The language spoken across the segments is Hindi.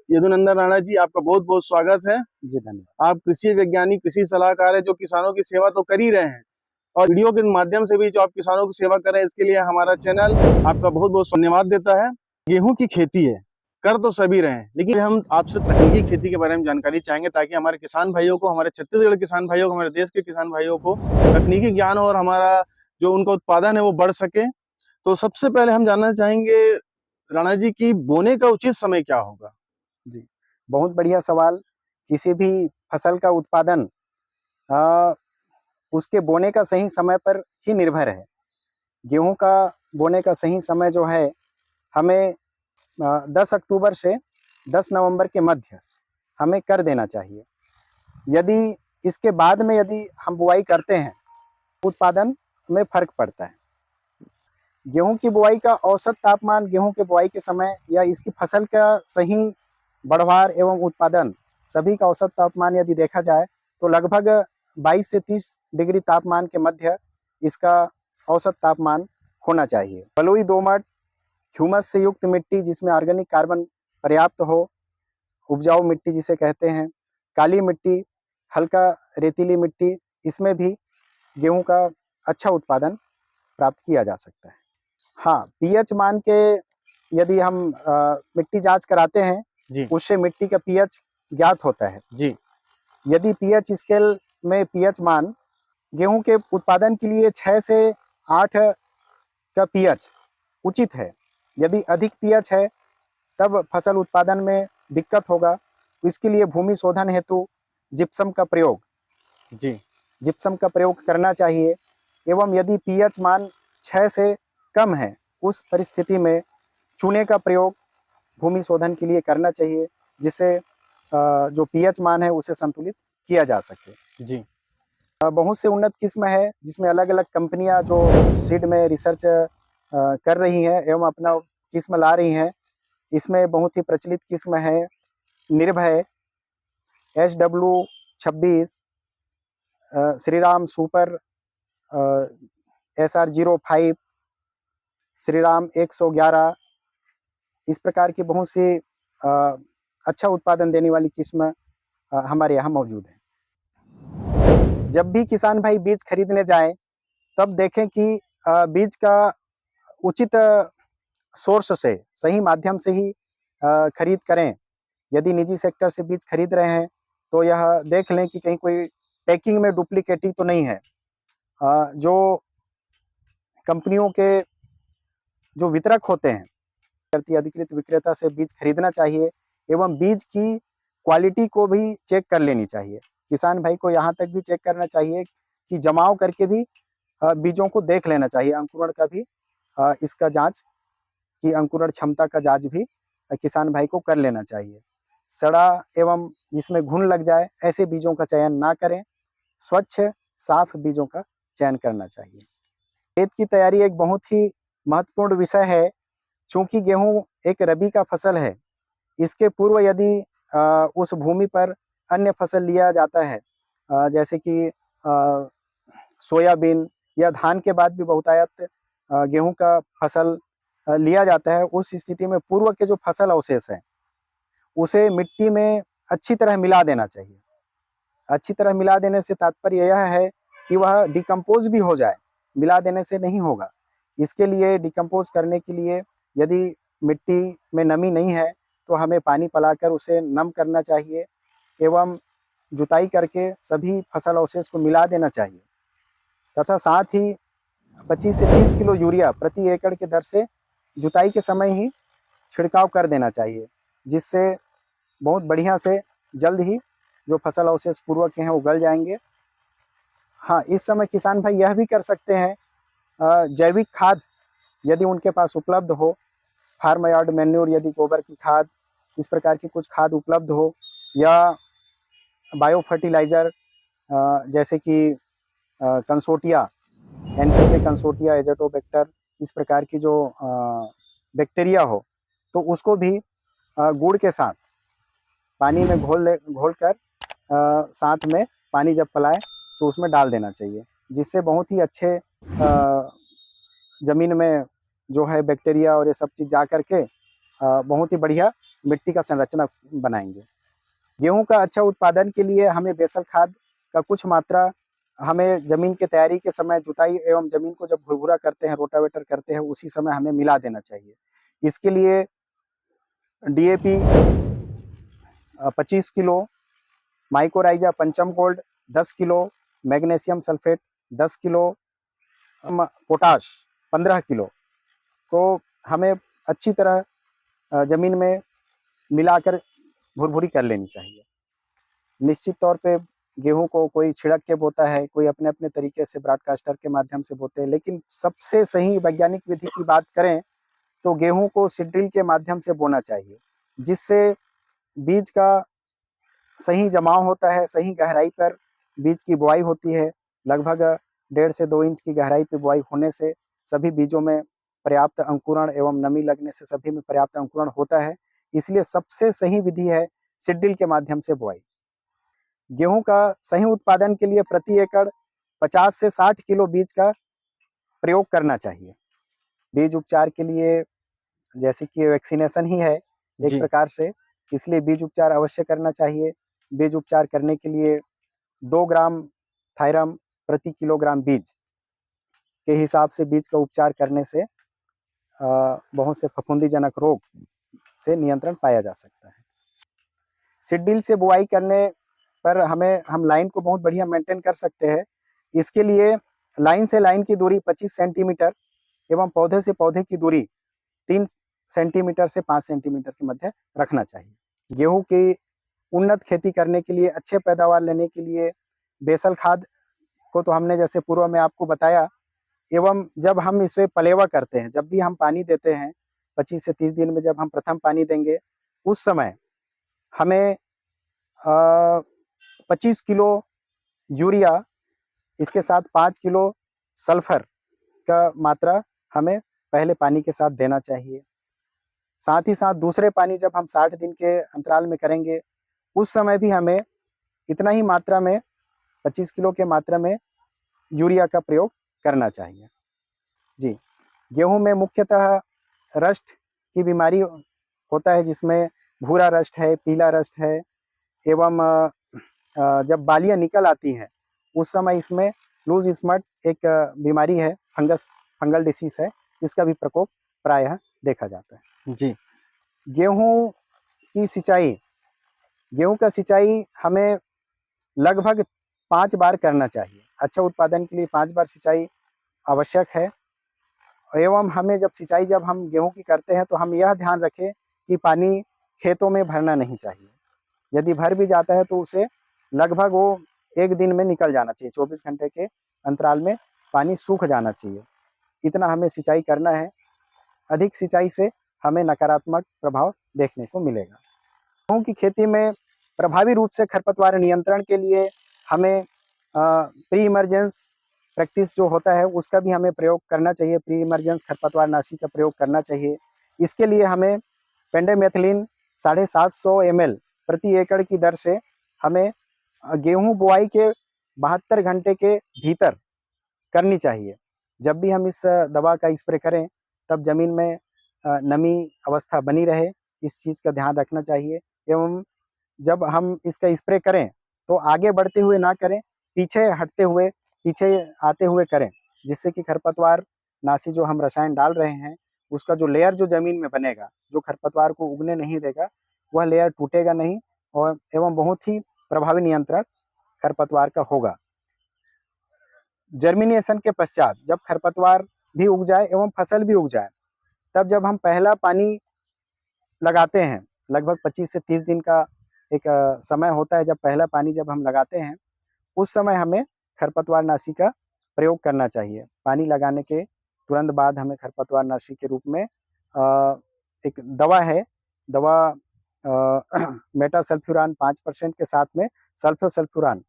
यदुनंदन राणा जी, आपका बहुत बहुत स्वागत है। जी धन्यवाद। आप कृषि वैज्ञानिक, कृषि सलाहकार है, जो किसानों की सेवा तो कर ही रहे हैं और वीडियो के माध्यम से भी जो आप किसानों की सेवा कर रहे हैं, इसके लिए हमारा चैनल आपका बहुत बहुत धन्यवाद देता है। गेहूं की खेती है, कर तो सभी रहे हैं, लेकिन हम आपसे तकनीकी खेती के बारे में जानकारी चाहेंगे ताकि हमारे किसान भाइयों को, हमारे छत्तीसगढ़ किसान भाइयों को, हमारे देश के किसान भाइयों को तकनीकी ज्ञान और हमारा जो उनका उत्पादन है वो बढ़ सके। तो सबसे पहले हम जानना चाहेंगे राणा जी की बोने का उचित समय क्या होगा? जी, बहुत बढ़िया सवाल। किसी भी फसल का उत्पादन उसके बोने का सही समय पर ही निर्भर है। गेहूं का बोने का सही समय जो है, हमें 10 अक्टूबर से 10 नवंबर के मध्य हमें कर देना चाहिए। यदि इसके बाद में यदि हम बुआई करते हैं, उत्पादन में फर्क पड़ता है। गेहूं की बुआई का औसत तापमान गेहूं के बुआई के समय या इसकी फसल का सही बढ़वार एवं उत्पादन सभी का औसत तापमान यदि देखा जाए तो लगभग 22 से 30 डिग्री तापमान के मध्य इसका औसत तापमान होना चाहिए। बलुई दोमट ह्यूमस से युक्त मिट्टी जिसमें ऑर्गेनिक कार्बन पर्याप्त हो, उपजाऊ मिट्टी जिसे कहते हैं, काली मिट्टी, हल्का रेतीली मिट्टी, इसमें भी गेहूं का अच्छा उत्पादन प्राप्त किया जा सकता है। हाँ, पीएच मान के यदि हम मिट्टी जांच कराते हैं जी उससे मिट्टी का पीएच ज्ञात होता है। जी। यदि पीएच स्केल में पीएच मान गेहूं के उत्पादन के लिए 6 से 8 का पीएच उचित है। यदि अधिक पीएच है तब फसल उत्पादन में दिक्कत होगा। इसके लिए भूमि शोधन हेतु जिप्सम का प्रयोग करना चाहिए। एवं यदि पीएच मान 6 से कम है, उस परिस्थिति में चूने का प्रयोग भूमि शोधन के लिए करना चाहिए, जिससे जो पीएच मान है उसे संतुलित किया जा सके। जी। बहुत से उन्नत किस्म है जिसमें अलग अलग कंपनियां जो सीड में रिसर्च कर रही हैं एवं अपना किस्म ला रही हैं। इसमें बहुत ही प्रचलित किस्म है निर्भय, SW26, Shriram super, SR05, Shriram 111, इस प्रकार की बहुत सी अच्छा उत्पादन देने वाली किस्म हमारे यहाँ मौजूद है। जब भी किसान भाई बीज खरीदने जाएं तब देखें कि बीज का उचित सोर्स से, सही माध्यम से ही खरीद करें। यदि निजी सेक्टर से बीज खरीद रहे हैं तो यह देख लें कि कहीं कोई पैकिंग में डुप्लीकेटिंग तो नहीं है। जो कंपनियों के जो वितरक होते हैं, अधिकृत विक्रेता से बीज खरीदना चाहिए एवं बीज की क्वालिटी को भी चेक कर लेनी चाहिए। किसान भाई को यहाँ तक भी चेक करना चाहिए कि जमाव करके भी बीजों को देख लेना चाहिए। अंकुरण का भी इसका जांच की अंकुरण क्षमता का जांच भी किसान भाई को कर लेना चाहिए। सड़ा एवं जिसमें घुन लग जाए ऐसे बीजों का चयन ना करें। स्वच्छ साफ बीजों का चयन करना चाहिए। खेत की तैयारी एक बहुत ही महत्वपूर्ण विषय है। चूंकि गेहूं एक रबी का फसल है, इसके पूर्व यदि उस भूमि पर अन्य फसल लिया जाता है, जैसे कि सोयाबीन या धान के बाद भी बहुतायत गेहूं का फसल लिया जाता है, उस स्थिति में पूर्व के जो फसल अवशेष है उसे मिट्टी में अच्छी तरह मिला देना चाहिए। अच्छी तरह मिला देने से तात्पर्य यह है कि वह डिकम्पोज भी हो जाए, मिला देने से नहीं होगा। इसके लिए डिकम्पोज करने के लिए यदि मिट्टी में नमी नहीं है तो हमें पानी पिलाकर उसे नम करना चाहिए एवं जुताई करके सभी फसल अवशेष को मिला देना चाहिए तथा साथ ही 25 से 30 किलो यूरिया प्रति एकड़ के दर से जुताई के समय ही छिड़काव कर देना चाहिए, जिससे बहुत बढ़िया से जल्द ही जो फसल अवशेष पूर्व के हैं वो गल जाएंगे। हाँ, इस समय किसान भाई यह भी कर सकते हैं, जैविक खाद यदि उनके पास उपलब्ध हो, फार्म यार्ड मैन्योर यदि गोबर की खाद, इस प्रकार की कुछ खाद उपलब्ध हो, या बायो फर्टिलाइज़र जैसे कि कंसोटिया, NPK कंसोटिया, एजेटोबैक्टर, इस प्रकार की जो बैक्टीरिया हो तो उसको भी गुड़ के साथ पानी में घोल कर साथ में पानी जब पिलाए तो उसमें डाल देना चाहिए, जिससे बहुत ही अच्छे ज़मीन में जो है बैक्टीरिया और ये सब चीज़ जा करके बहुत ही बढ़िया मिट्टी का संरचना बनाएंगे। गेहूं का अच्छा उत्पादन के लिए हमें बेसल खाद का कुछ मात्रा हमें जमीन की तैयारी के समय जुताई एवं जमीन को जब भुरभुरा करते हैं, रोटावेटर करते हैं, उसी समय हमें मिला देना चाहिए। इसके लिए डीएपी 25 किलो, माइकोराइजा पंचम gold 10 kilo, magnesium sulphate 10 kilo, potash 15 kilo को हमें अच्छी तरह जमीन में मिलाकर भुरभुरी कर लेनी चाहिए। निश्चित तौर पे गेहूं को कोई छिड़क के बोता है, कोई अपने अपने तरीके से ब्रॉडकास्टर के माध्यम से बोते हैं, लेकिन सबसे सही वैज्ञानिक विधि की बात करें तो गेहूं को सीड ड्रिल के माध्यम से बोना चाहिए, जिससे बीज का सही जमाव होता है, सही गहराई पर बीज की बुआई होती है। लगभग 1.5 से 2 इंच की गहराई पर बुआई होने से सभी बीजों में पर्याप्त अंकुरण एवं नमी लगने से सभी में पर्याप्त अंकुरण होता है। इसलिए सबसे सही विधि है सीड ड्रिल के माध्यम से बुआई। गेहूं का सही उत्पादन के लिए प्रति एकड़ 50 से 60 किलो बीज का प्रयोग करना चाहिए। बीज उपचार के लिए जैसे कि वैक्सीनेशन ही है एक प्रकार से, इसलिए बीज उपचार अवश्य करना चाहिए। बीज उपचार करने के लिए 2 ग्राम थायरम प्रति किलोग्राम बीज के हिसाब से बीज का उपचार करने से बहुत से फफूंदीजनक रोग से नियंत्रण पाया जा सकता है। सीड ड्रिल से बुआई करने पर हम लाइन को बहुत बढ़िया मेंटेन कर सकते हैं। इसके लिए लाइन से लाइन की दूरी 25 सेंटीमीटर एवं पौधे से पौधे की दूरी 3 सेंटीमीटर से 5 सेंटीमीटर के मध्य रखना चाहिए। गेहूं की उन्नत खेती करने के लिए, अच्छे पैदावार लेने के लिए बेसल खाद को तो हमने जैसे पूर्व में आपको बताया, एवं जब हम इसे पलेवा करते हैं, जब भी हम पानी देते हैं 25 से 30 दिन में जब हम प्रथम पानी देंगे, उस समय हमें 25 किलो यूरिया, इसके साथ 5 किलो सल्फर का मात्रा हमें पहले पानी के साथ देना चाहिए। साथ ही साथ दूसरे पानी जब हम 60 दिन के अंतराल में करेंगे, उस समय भी हमें इतना ही मात्रा में 25 किलो के मात्रा में यूरिया का प्रयोग करना चाहिए। जी, गेहूं में मुख्यतः रस्ट की बीमारी होता है, जिसमें भूरा रस्ट है, पीला रस्ट है, एवं जब बालियां निकल आती हैं उस समय इसमें लूज स्मट एक बीमारी है, फंगल डिसीज है, इसका भी प्रकोप प्रायः देखा जाता है। जी, गेहूं की सिंचाई, गेहूं का सिंचाई हमें लगभग 5 बार करना चाहिए। अच्छा उत्पादन के लिए 5 बार सिंचाई आवश्यक है। एवं हमें जब हम गेहूं की करते हैं तो हम यह ध्यान रखें कि पानी खेतों में भरना नहीं चाहिए। यदि भर भी जाता है तो उसे लगभग वो 1 दिन में निकल जाना चाहिए, 24 घंटे के अंतराल में पानी सूख जाना चाहिए। इतना हमें सिंचाई करना है। अधिक सिंचाई से हमें नकारात्मक प्रभाव देखने को मिलेगा। गेहूं की खेती में प्रभावी रूप से खरपतवार नियंत्रण के लिए हमें प्री इमरजेंस प्रैक्टिस जो होता है उसका भी हमें प्रयोग करना चाहिए। प्री इमरजेंस खरपतवार नाशी का प्रयोग करना चाहिए। इसके लिए हमें पेंडेमेथिलीन 750 ml प्रति एकड़ की दर से हमें गेहूं बुआई के 72 घंटे के भीतर करनी चाहिए। जब भी हम इस दवा का स्प्रे करें तब जमीन में नमी अवस्था बनी रहे, इस चीज़ का ध्यान रखना चाहिए। एवं जब हम इसका स्प्रे करें तो आगे बढ़ते हुए ना करें, पीछे आते हुए करें, जिससे कि खरपतवार नाशी जो हम रसायन डाल रहे हैं उसका जो लेयर जो जमीन में बनेगा, जो खरपतवार को उगने नहीं देगा, वह लेयर टूटेगा नहीं और एवं बहुत ही प्रभावी नियंत्रण खरपतवार का होगा। जर्मिनेशन के पश्चात जब खरपतवार भी उग जाए एवं फसल भी उग जाए, तब जब हम पहला पानी लगाते हैं, लगभग 25 से 30 दिन का एक समय होता है जब पहला पानी जब हम लगाते हैं, उस समय हमें खरपतवार नाशी का प्रयोग करना चाहिए। पानी लगाने के तुरंत बाद हमें खरपतवार नाशी के रूप में एक दवा है, मेटासल्फ्यूरान 5% के साथ में सल्फोसल्फ्यूरान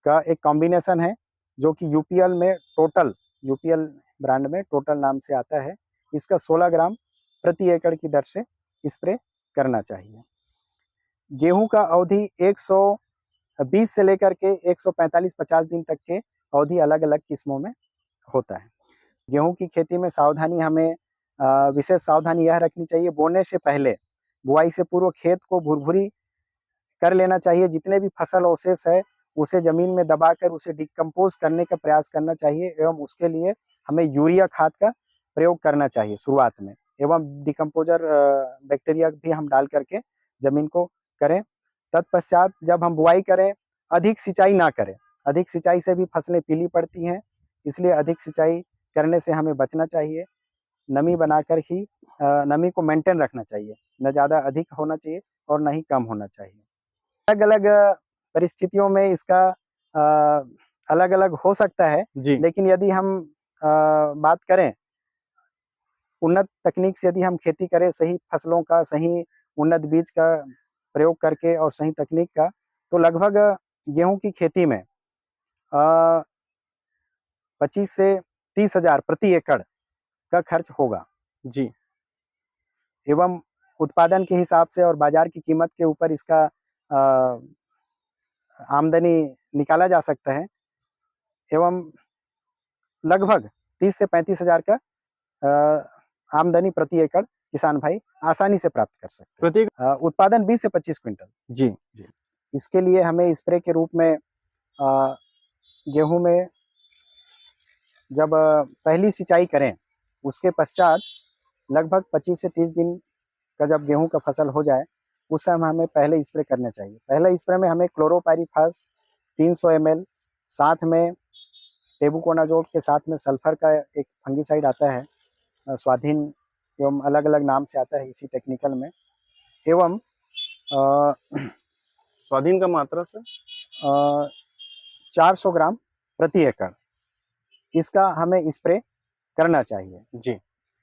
का एक कॉम्बिनेशन है, जो कि यूपीएल ब्रांड में टोटल नाम से आता है। इसका 16 ग्राम प्रति एकड़ की दर से स्प्रे करना चाहिए। गेहूं का अवधि 120 से लेकर के 145-50 दिन तक के अवधि अलग अलग किस्मों में होता है। गेहूं की खेती में सावधानी हमें विशेष सावधानी यह रखनी चाहिए, बोने से पहले बुआई से पूर्व खेत को भुरभुरी कर लेना चाहिए। जितने भी फसल अवशेष है उसे जमीन में दबाकर उसे डिकम्पोज करने का प्रयास करना चाहिए एवं उसके लिए हमें यूरिया खाद का प्रयोग करना चाहिए शुरुआत में, एवं डिकम्पोजर बैक्टीरिया भी हम डाल करके जमीन को करें। तत्पश्चात जब हम बुआई करें, अधिक सिंचाई ना करें। अधिक सिंचाई से भी फसलें पीली पड़ती हैं, इसलिए अधिक सिंचाई करने से हमें बचना चाहिए। नमी बनाकर ही नमी को मेंटेन रखना चाहिए, न ज़्यादा अधिक होना चाहिए और न ही कम होना चाहिए। अलग अलग परिस्थितियों में इसका अलग अलग हो सकता है, लेकिन यदि हम बात करें उन्नत तकनीक से, यदि हम खेती करें सही फसलों का, सही उन्नत बीज का प्रयोग करके और सही तकनीक का, तो लगभग गेहूं की खेती में 25 से 30 हजार प्रति एकड़ का खर्च होगा जी। एवं उत्पादन के हिसाब से और बाजार की कीमत के ऊपर इसका आमदनी निकाला जा सकता है एवं लगभग 30 से 35 हजार का आमदनी प्रति एकड़ किसान भाई आसानी से प्राप्त कर सकते हैं। उत्पादन 20 से 25 क्विंटल। जी। इसके लिए हमें स्प्रे के रूप में गेहूं में जब पहली सिंचाई करें उसके पश्चात लगभग 25 से 30 दिन का जब गेहूं का फसल हो जाए उस समय हमें पहले स्प्रे करना चाहिए। पहले स्प्रे में हमें क्लोरोपाइरीफास 300 ml, साथ में टेबुकोनाजोल के साथ में सल्फर का एक फंगिसाइड आता है, स्वाधीन एवं अलग अलग नाम से आता है इसी टेक्निकल में, एवं स्वाधीन का मात्रा सर 400 ग्राम प्रति एकड़ इसका हमें स्प्रे करना चाहिए। जी।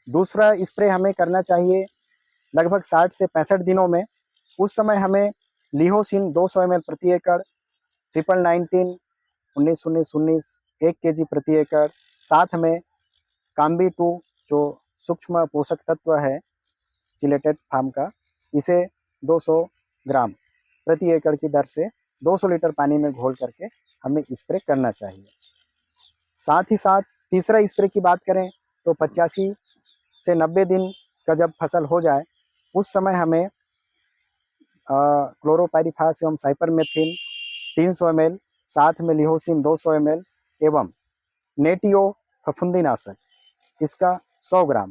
दूसरा स्प्रे हमें करना चाहिए लगभग 60 से 65 दिनों में। उस समय हमें लिहोसिन 200 ml प्रति एकड़, 1919, 1919 1 kg प्रति एकड़, साथ में काम्बी 2 जो सूक्ष्म पोषक तत्व है चिलेटेड फार्म का, इसे 200 ग्राम प्रति एकड़ की दर से 200 लीटर पानी में घोल करके हमें स्प्रे करना चाहिए। साथ ही साथ तीसरा स्प्रे की बात करें तो 85 से 90 दिन का जब फसल हो जाए उस समय हमें क्लोरोपाइरीफास एवं साइपरमेथ्रिन 300 ml, साथ में लिहोसिन 200 ml एवं नेटियो फफूंदीनाशक इसका 100 ग्राम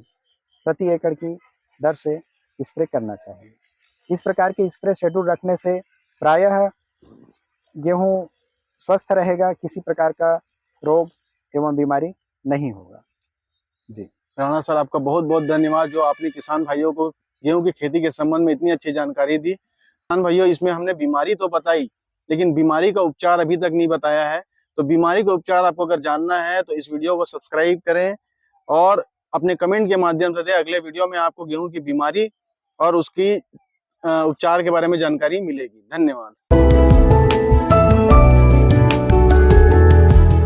प्रति एकड़ की दर से स्प्रे करना चाहिए। इस प्रकार के स्प्रे शेड्यूल रखने से प्रायः गेहूं स्वस्थ रहेगा, किसी प्रकार का रोग एवं बीमारी नहीं होगा। जी राणा सर, आपका बहुत बहुत धन्यवाद जो आपने किसान भाइयों को गेहूं की खेती के संबंध में इतनी अच्छी जानकारी दी। किसान भाइयों, इसमें हमने बीमारी तो बताई लेकिन बीमारी का उपचार अभी तक नहीं बताया है। तो बीमारी का उपचार आपको अगर जानना है तो इस वीडियो को सब्सक्राइब करें और अपने कमेंट के माध्यम से दें। अगले वीडियो में आपको गेहूं की बीमारी और उसकी उपचार के बारे में जानकारी मिलेगी। धन्यवाद।